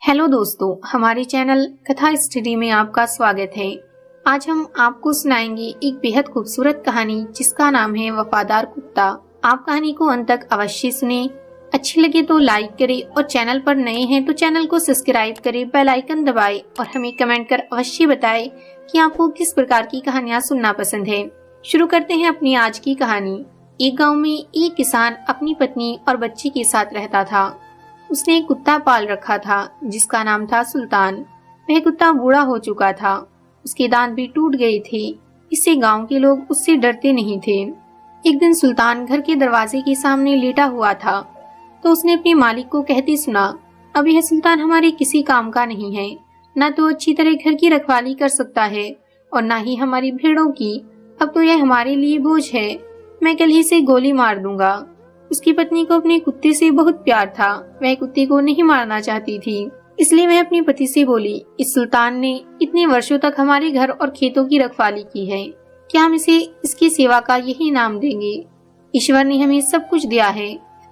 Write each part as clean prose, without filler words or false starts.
Hello दोस्तों, हमारे channel कथा स्टडी में आपका स्वागत है। आज हम आपको सुनाएंगे एक बेहद खूबसूरत कहानी जिसका नाम है वफादार कुत्ता। आप कहानी को अंत तक अवश्य सुने। अच्छी लगे तो लाइक करें और चैनल पर नए हैं तो चैनल को सब्सक्राइब करें, बेल आइकन दबाएं और हमें कमेंट कर अवश्य बताएं कि आपको किस प्रकार की कहानियाँ सुनना पसंद है। शुरू करते हैं अपनी आज की कहानी। एक गाँव में एक किसान अपनी पत्नी और बच्ची के साथ रहता था। उसने एक कुत्ता पाल रखा था जिसका नाम था सुल्तान। वह कुत्ता बूढ़ा हो चुका था, उसके दांत भी टूट गए थे, इससे गांव के लोग उससे डरते नहीं थे। एक दिन सुल्तान घर के दरवाजे के सामने लेटा हुआ था तो उसने अपने मालिक को कहते सुना, अब यह सुल्तान हमारे किसी काम का नहीं है, न तो अच्छी तरह घर की रखवाली कर सकता है और न ही हमारी भेड़ों की। अब तो यह हमारे लिए बोझ है, मैं कल ही से गोली मार दूंगा। उसकी पत्नी को अपने कुत्ते से बहुत प्यार था, वह कुत्ते को नहीं मारना चाहती थी, इसलिए वह अपने पति से बोली, इस सुल्तान ने इतने वर्षों तक हमारे घर और खेतों की रखवाली की है, क्या हम इसे इसकी सेवा का यही नाम देंगे? ईश्वर ने हमें सब कुछ दिया है,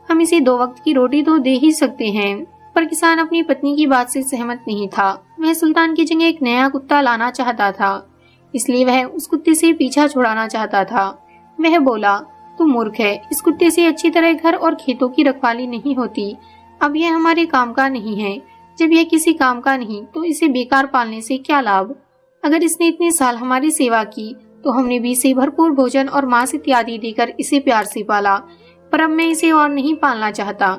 हम इसे 2 वक्त की रोटी तो दे ही सकते हैं। पर किसान अपनी पत्नी की बात से सहमत नहीं था। वह सुल्तान की जगह एक नया कुत्ता लाना चाहता था, इसलिए वह उस कुत्ते से पीछा छुड़ाना चाहता था। वह बोला, तू मूर्ख है, इस कुत्ते से अच्छी तरह घर और खेतों की रखवाली नहीं होती। अब यह हमारे काम का नहीं है, जब यह किसी काम का नहीं तो इसे बेकार पालने से क्या लाभ? अगर इसने इतने साल हमारी सेवा की तो हमने भी इसे भरपूर भोजन और मांस इत्यादि देकर इसे प्यार से पाला, पर अब मैं इसे और नहीं पालना चाहता।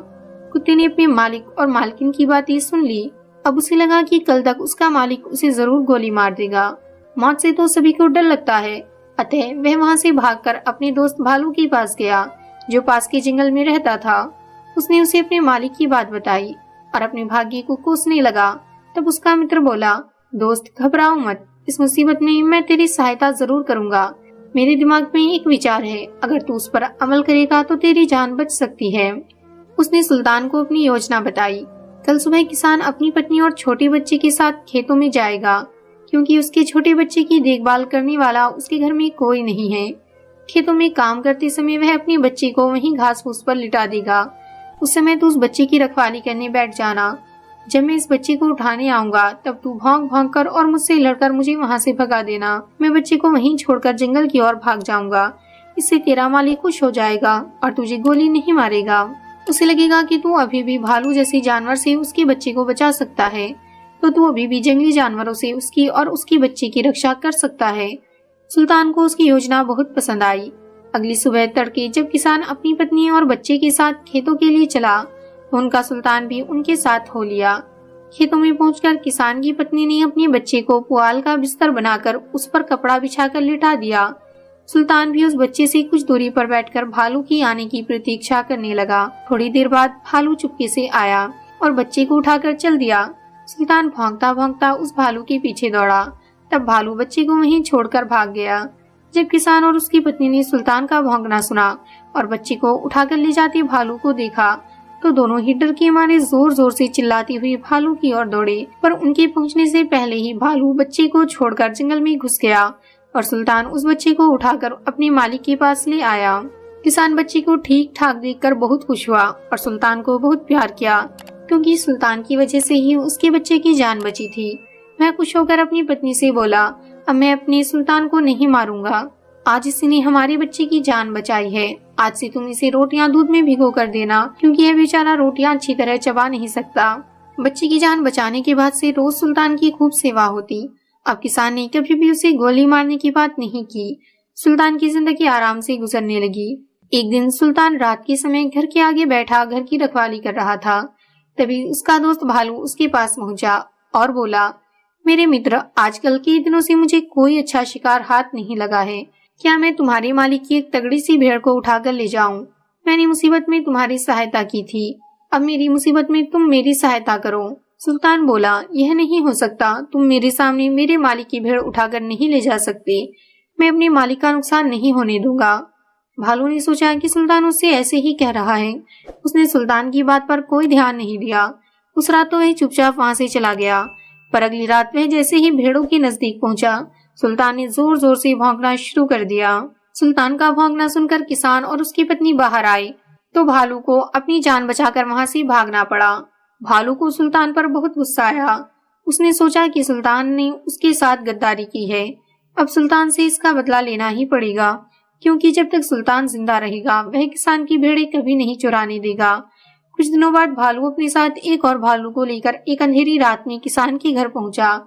कुत्ते ने अपने मालिक और मालकिन की बातें सुन ली। अब उसे लगा कि कल तक उसका मालिक उसे जरूर गोली मार देगा। मौत से तो सभी को डर लगता है, अतः वह वहां से भागकर अपने दोस्त भालू के पास गया जो पास के जंगल में रहता था। उसने उसे अपने मालिक की बात बताई और अपने भाग्य को कोसने लगा। तब उसका मित्र बोला, दोस्त घबराओ मत, इस मुसीबत में मैं तेरी सहायता जरूर करूंगा। मेरे दिमाग में एक विचार है, अगर तू उस पर अमल करेगा तो तेरी जान बच सकती है। उसने सुल्तान को अपनी योजना बताई। कल सुबह किसान अपनी पत्नी और छोटे बच्चे के साथ खेतों में जाएगा, क्योंकि उसके छोटे बच्चे की देखभाल करने वाला उसके घर में कोई नहीं है। खेतों में काम करते समय वह अपने बच्चे को वहीं घास फूस पर लिटा देगा। उस समय तू उस बच्चे की रखवाली करने बैठ जाना। जब मैं इस बच्चे को उठाने आऊंगा तब तू भौंक भौंक कर और मुझसे लड़कर मुझे वहां से भगा देना। मैं बच्चे को वहीं छोड़कर जंगल की ओर भाग जाऊंगा। इससे तेरा मालिक खुश हो जाएगा और तुझे गोली नहीं मारेगा। उसे लगेगा कि तू अभी भी भालू जैसे जानवर से उसके बच्चे को बचा सकता है, तो तू अभी भी जंगली जानवरों से उसकी और उसके बच्चे की रक्षा कर सकता है। सुल्तान को उसकी योजना बहुत पसंद आई। अगली सुबह तड़के जब किसान अपनी पत्नी और बच्चे के साथ खेतों के लिए चला तो उनका सुल्तान भी उनके साथ हो लिया। खेतों में पहुंचकर किसान की पत्नी ने अपने बच्चे को पुआल का बिस्तर बनाकर उस पर कपड़ा बिछाकर लिटा दिया। सुल्तान भी उस बच्चे से कुछ दूरी पर बैठकर भालू की आने की प्रतीक्षा करने लगा। थोड़ी देर बाद भालू चुपके से आया और बच्चे को उठाकर चल दिया। सुल्तान भौंकता भौंकता उस भालू के पीछे दौड़ा। तब भालू बच्चे को वहीं छोड़कर भाग गया। जब किसान और उसकी पत्नी ने सुल्तान का भौंकना सुना और बच्चे को उठाकर ले जाते भालू को देखा तो दोनों ही डर के मारे जोर जोर से चिल्लाती हुई भालू की ओर दौड़े। पर उनके पहुंचने से पहले ही भालू बच्चे को छोड़कर जंगल में घुस गया और सुल्तान उस बच्चे को उठाकर अपने मालिक के पास ले आया। किसान बच्चे को ठीक ठाक देखकर बहुत खुश हुआ और सुल्तान को बहुत प्यार किया, क्योंकि सुल्तान की वजह से ही उसके बच्चे की जान बची थी। वह खुश होकर अपनी पत्नी से बोला, अब मैं अपने सुल्तान को नहीं मारूंगा, आज इसने हमारे बच्चे की जान बचाई है। आज से तुम इसे रोटियां दूध में भिगो कर देना, क्योंकि यह बेचारा रोटियां अच्छी तरह चबा नहीं सकता। बच्चे की जान बचाने के बाद से रोज सुल्तान की खूब सेवा होती। अब किसान ने कभी भी उसे गोली मारने की बात नहीं की। सुल्तान की जिंदगी आराम से गुजरने लगी। एक दिन सुल्तान रात के समय घर के आगे बैठा घर की रखवाली कर रहा था। तभी उसका दोस्त भालू उसके पास पहुंचा और बोला, मेरे मित्र, आजकल के दिनों से मुझे कोई अच्छा शिकार हाथ नहीं लगा है। क्या मैं तुम्हारे मालिक की एक तगड़ी सी भेड़ को उठाकर ले जाऊं? मैंने मुसीबत में तुम्हारी सहायता की थी, अब मेरी मुसीबत में तुम मेरी सहायता करो। सुल्तान बोला, यह नहीं हो सकता, तुम मेरे सामने मेरे मालिक की भेड़ उठाकर नहीं ले जा सकते। मैं अपने मालिक का नुकसान नहीं होने दूंगा। भालू ने सोचा कि सुल्तान उससे ऐसे ही कह रहा है। उसने सुल्तान की बात पर कोई ध्यान नहीं दिया। उस रात तो वह चुपचाप वहां से चला गया। पर अगली रात वह जैसे ही भेड़ों के नजदीक पहुंचा, सुल्तान ने जोर जोर से भौंकना शुरू कर दिया। सुल्तान का भौंकना सुनकर किसान और उसकी पत्नी बाहर आए तो भालू को अपनी जान बचाकर वहां से भागना पड़ा। भालू को सुल्तान पर बहुत गुस्सा आया। उसने सोचा कि सुल्तान ने उसके साथ गद्दारी की है, अब सुल्तान से इसका बदला लेना ही पड़ेगा, क्योंकि जब तक सुल्तान जिंदा रहेगा वह किसान की भेड़ें कभी नहीं चुराने देगा। कुछ दिनों बाद भालू अपने साथ एक और भालू को लेकर एक अंधेरी रात में किसान के घर पहुंचा।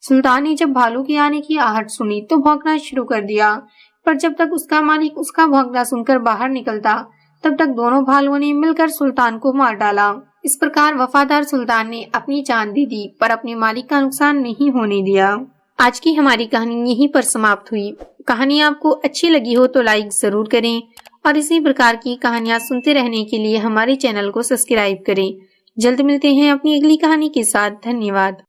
सुल्तान ने जब भालू के आने की आहट सुनी तो भौंकना शुरू कर दिया, पर जब तक उसका मालिक उसका भौंकना सुनकर बाहर निकलता तब तक दोनों भालुओं ने मिलकर सुल्तान को मार डाला। इस प्रकार वफादार सुल्तान ने अपनी जान दे दी पर अपने मालिक का नुकसान नहीं होने दिया। आज की हमारी कहानी यहीं पर समाप्त हुई। कहानी आपको अच्छी लगी हो तो लाइक जरूर करें और इसी प्रकार की कहानियां सुनते रहने के लिए हमारे चैनल को सब्सक्राइब करें। जल्द मिलते हैं अपनी अगली कहानी के साथ। धन्यवाद।